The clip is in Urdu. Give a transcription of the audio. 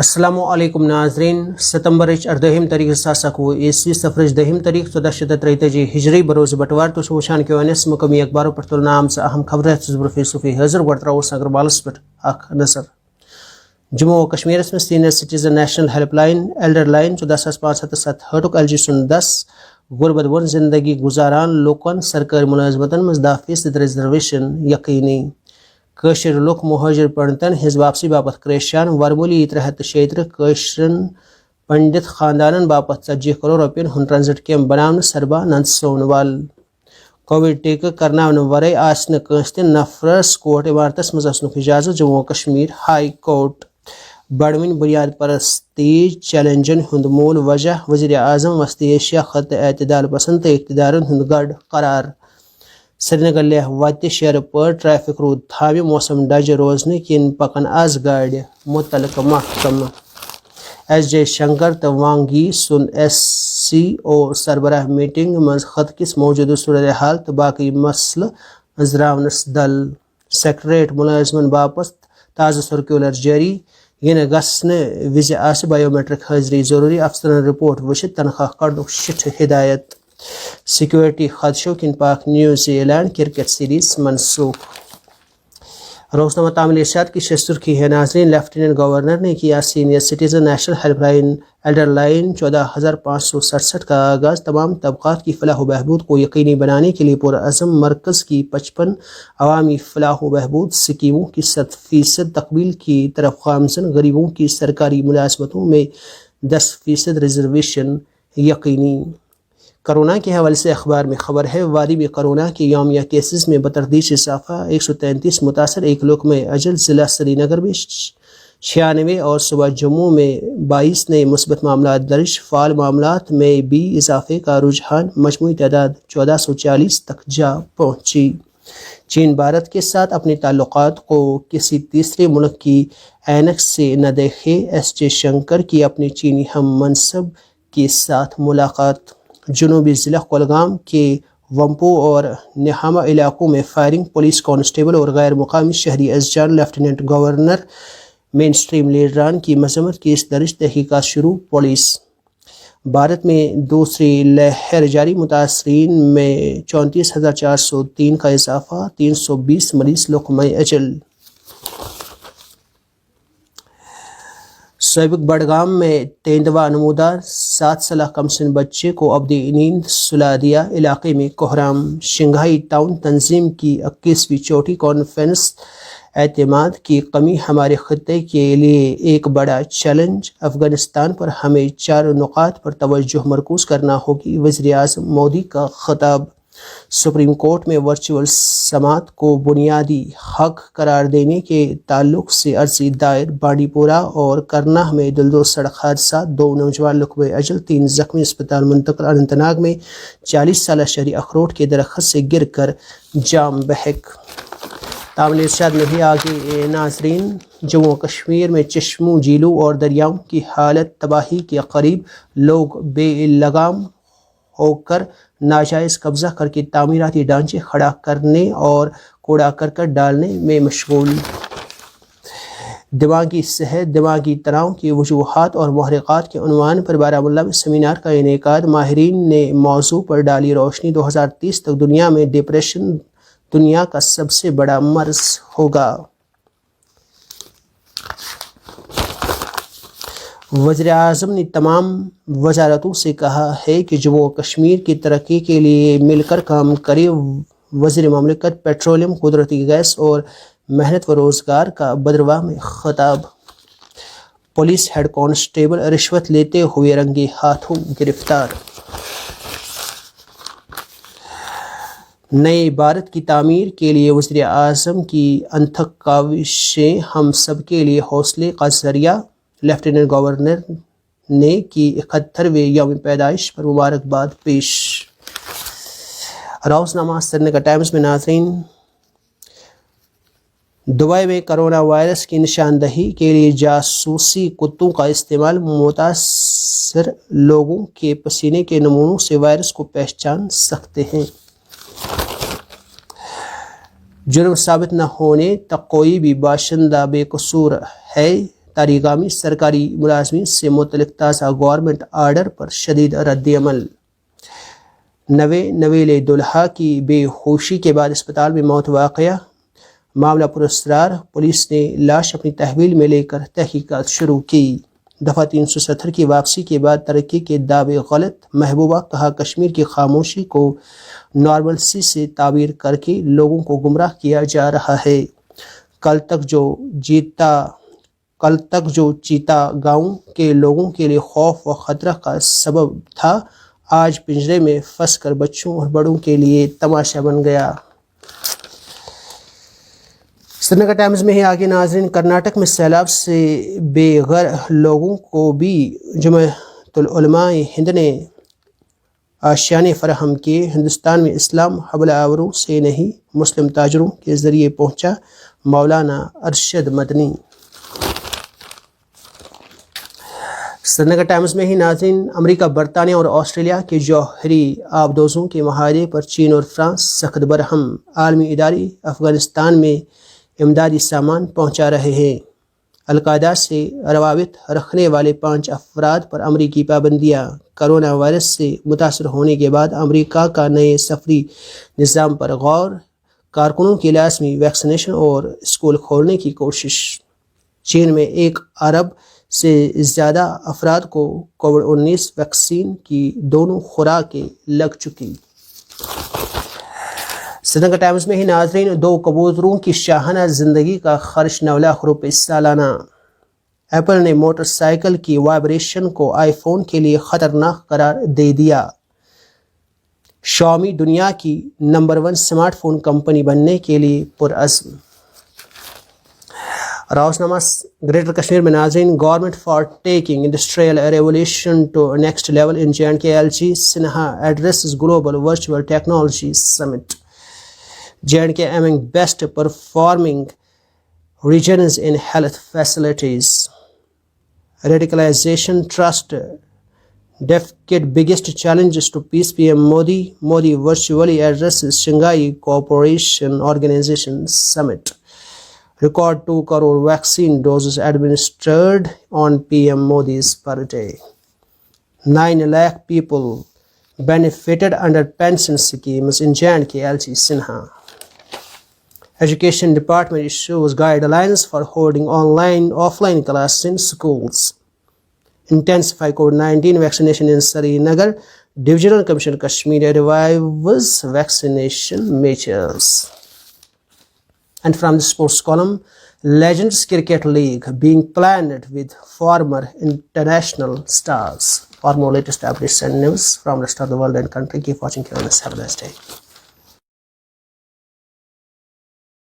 السلام علیکم ناظرین ستمبرچ 18 تاریخ 2019 عیسوی سفرچ 10 تاریخ 1443 ہجری بروز بٹوار تو وچان کہ ونس مقامی اخباروں پر تلنا آمژ اہم خبر برفی صوفی حاضر گۄڈٕ ترٛاووس اگر بالس پہ اخ نظر جموں و کشمیر میں senior citizen national helpline elder line 14,567 L G سن 10 غربت بن زندگی گزاران لوکن سرکاری ملازمتن مز 10% ریزرویشن یقینی کشر لوک مہاجر پنڈتن ہز واپسی باپت کریشان ورمولی 376 کشرن پنڈت خاندانن باپت 40 کروڑ رۄپین ہند ٹرانزٹ کیمپ بناون سربا نند سونوال کووڈ ٹیکہ کرناون ورے آسن کنس تہ نفرس کوٹ عمارتس مز اژنک اجازت جموں و کشمیر ہائی کورٹ بڑوین بنیاد پرستی چیلنجن ہند مول وجہ وزیر اعظم وسطی ایشیا خط اعتدال پسند اقتدارن ہند گڑ قرار سری نگر لہ وتہ شیر پہ ٹریفک رود تھاو موسم ڈج روزن کن پکن آز گاڑ متعلقہ محکمہ ایس جے شنکر تو وانگ یی سن ایس سی او سربراہ میٹنگ مز خط کس موجودہ صورتحال تو باقی مسئلہ نظراونس دل سیکریٹریٹ ملازمن باپت تازہ سرکولر جاری ین گھن وز آس بایو میٹرک حاضری ضروری افسرن رپورٹ وچھت تنخواہ کڑنک شٹھ ہدایت سیکورٹی خدشوں کن پاک نیوزی اعلان کرکٹ سیریز منسوخ روزنامہ تعمیل ارشاد کی سرخی ہے ناظرین لیفٹیننٹ گورنر نے کیا senior citizen national helpline elder line 14,567 کا آغاز تمام طبقات کی فلاح و بہبود کو یقینی بنانے کے لیے پرعزم مرکز کی 55 عوامی فلاح و بہبود سکیموں کی 100% تکمیل کی طرف گامزن غریبوں کی سرکاری ملازمتوں میں 10% ریزرویشن یقینی کرونا کے حوالے سے اخبار میں خبر ہے وادی میں کرونا کے یومیہ کیسز میں بتدریج اضافہ 133 متاثر ایک لوگ میں اجل ضلع سری نگر میں 96 اور صبح جموں میں 22 نئے مثبت معاملات درج فعال معاملات میں بھی اضافے کا رجحان مجموعی تعداد 1440 تک جا پہنچی چین بھارت کے ساتھ اپنے تعلقات کو کسی تیسرے ملک کی عینک سے نہ دیکھے ایس جے شنکر کی اپنے چینی ہم منصب کے ساتھ ملاقات جنوبی ضلع کولگام کے ومپو اور نہاما علاقوں میں فائرنگ پولیس کانسٹیبل اور غیر مقامی شہری ازجان لیفٹیننٹ گورنر مین سٹریم لیڈران کی مذمت کیس درج تحقیقات شروع پولیس بھارت میں دوسری لہر جاری متاثرین میں 34,403 کا اضافہ 320 مریض لقمہ اجل سویبک بڑگام میں تیندوا نمودار 7 سالہ کمسن بچے کو ابدی نیند سلا دیا علاقے میں کوہرام شنگھائی ٹاؤن تنظیم کی 21ویں چوٹی کانفرنس اعتماد کی کمی ہمارے خطے کے لیے ایک بڑا چیلنج افغانستان پر ہمیں 4 نقاط پر توجہ مرکوز کرنا ہوگی وزیر اعظم مودی کا خطاب سپریم کورٹ میں ورچوئل سماعت کو بنیادی حق قرار دینے کے تعلق سے عرضی دائر بانڈی پورہ اور کرنا میں دلدو سڑک حادثات 2 نوجوان لقمہ اجل 3 زخمی اسپتال منتقل اننت ناگ میں 40 سالہ شہری اخروٹ کے درخت سے گر کر جام بحق تعمیل ارشاد میں بھی آگے ناظرین جموں و کشمیر میں چشموں جھیلوں اور دریاؤں کی حالت تباہی کے قریب لوگ بے لگام ہو کر ناجائز قبضہ کر کے تعمیراتی ڈھانچے کھڑا کرنے اور کوڑا کرکٹ ڈالنے میں مشغول دماغی صحت دماغی تناؤ کی وجوہات اور محرکات کے عنوان پر بارہمولہ میں سیمینار کا انعقاد ماہرین نے موضوع پر ڈالی روشنی 2030 تک دنیا میں ڈپریشن دنیا کا سب سے بڑا مرض ہوگا وزیر اعظم نے تمام وزارتوں سے کہا ہے کہ جموں و کشمیر کی ترقی کے لیے مل کر کام کرے وزیر مملکت پیٹرولیم قدرتی گیس اور محنت و روزگار کا بدرواہ میں خطاب پولیس ہیڈ کانسٹیبل رشوت لیتے ہوئے رنگے ہاتھوں گرفتار نئے بھارت کی تعمیر کے لیے وزیر اعظم کی انتھک کاوشیں ہم سب کے لیے حوصلے کا ذریعہ لیفٹیننٹ گورنر نے کی 71ویں یوم پیدائش پر مبارکباد پیش روزنامہ سری نگر ٹائمز میں ناظرین دبئی میں کرونا وائرس کی نشاندہی کے لیے جاسوسی کتوں کا استعمال متاثر لوگوں کے پسینے کے نمونوں سے وائرس کو پہچان سکتے ہیں جرم ثابت نہ ہونے تک کوئی بھی باشندہ بے قصور ہے تاریخامی سرکاری ملازمین سے متعلق تازہ گورنمنٹ آرڈر پر شدید رد عمل. نویلے دلہا کی بے ہوشی کے بعد اسپتال میں موت واقعہ. معاملہ پراسرار. پولیس نے لاش اپنی تحویل میں لے کر تحقیقات شروع کی. دفعہ 370 کی واپسی کے بعد ترقی کے دعوے غلط. محبوبہ. کہا کشمیر کی خاموشی کو نارملسی سے تعبیر کر کے لوگوں کو گمراہ کیا جا رہا ہے. کل تک جو چیتا گاؤں کے لوگوں کے لیے خوف و خطرہ کا سبب تھا آج پنجرے میں پھنس کر بچوں اور بڑوں کے لیے تماشا بن گیا. سری نگر ٹائمز میں ہی آگے ناظرین. کرناٹک میں سیلاب سے بے گھر لوگوں کو بھی جمعیت العلماء ہند نے آشیانے فراہم کیے. ہندوستان میں اسلام حملہ آوروں سے نہیں مسلم تاجروں کے ذریعے پہنچا. مولانا ارشد مدنی. سری نگر ٹائمز میں ہی ناظرین. امریکہ برطانیہ اور آسٹریلیا کے جوہری آبدوزوں کے معاہدے پر چین اور فرانس سخت برہم. عالمی ادارے افغانستان میں امدادی سامان پہنچا رہے ہیں. القاعدہ سے روابط رکھنے والے 5 افراد پر امریکی پابندیاں. کرونا وائرس سے متاثر ہونے کے بعد امریکہ کا نئے سفری نظام پر غور. کارکنوں کی لازمی ویکسینیشن اور اسکول کھولنے کی کوشش. چین میں 1 ارب سے زیادہ افراد کو کووڈ-19 ویکسین کی دونوں خوراکیں لگ چکی. سری نگر ٹائمز میں ہی ناظرین. 2 کبوتروں کی شاہانہ زندگی کا خرچ 9 لاکھ روپے سالانہ. ایپل نے موٹر سائیکل کی وائبریشن کو آئی فون کے لیے خطرناک قرار دے دیا. شامی دنیا کی نمبر 1 اسمارٹ فون کمپنی بننے کے لیے پرعزم. روزنامہ گریٹر کشمیر میں ناظرین. Government for taking industrial revolution to next level in J&K. LG Sinha addresses global virtual technology summit. J&K among best performing regions in health facilities. Radicalization Trust decade biggest challenges to peace. PM Modi virtually addresses Shanghai Cooperation Organization Summit. Record 2 crore vaccine doses administered on PM Modi's birthday. 9 lakh people benefited under pension schemes in J&K. LG Sinha. Education Department issues guidelines for holding offline classes in schools. Intensify COVID-19 vaccination in Srinagar. Divisional Commission Kashmir revives vaccination measures. And from the sports column, Legends Cricket League being planned with former international stars. For more latest updates and news from the rest of the world and country, keep watching QNS. Have a nice day.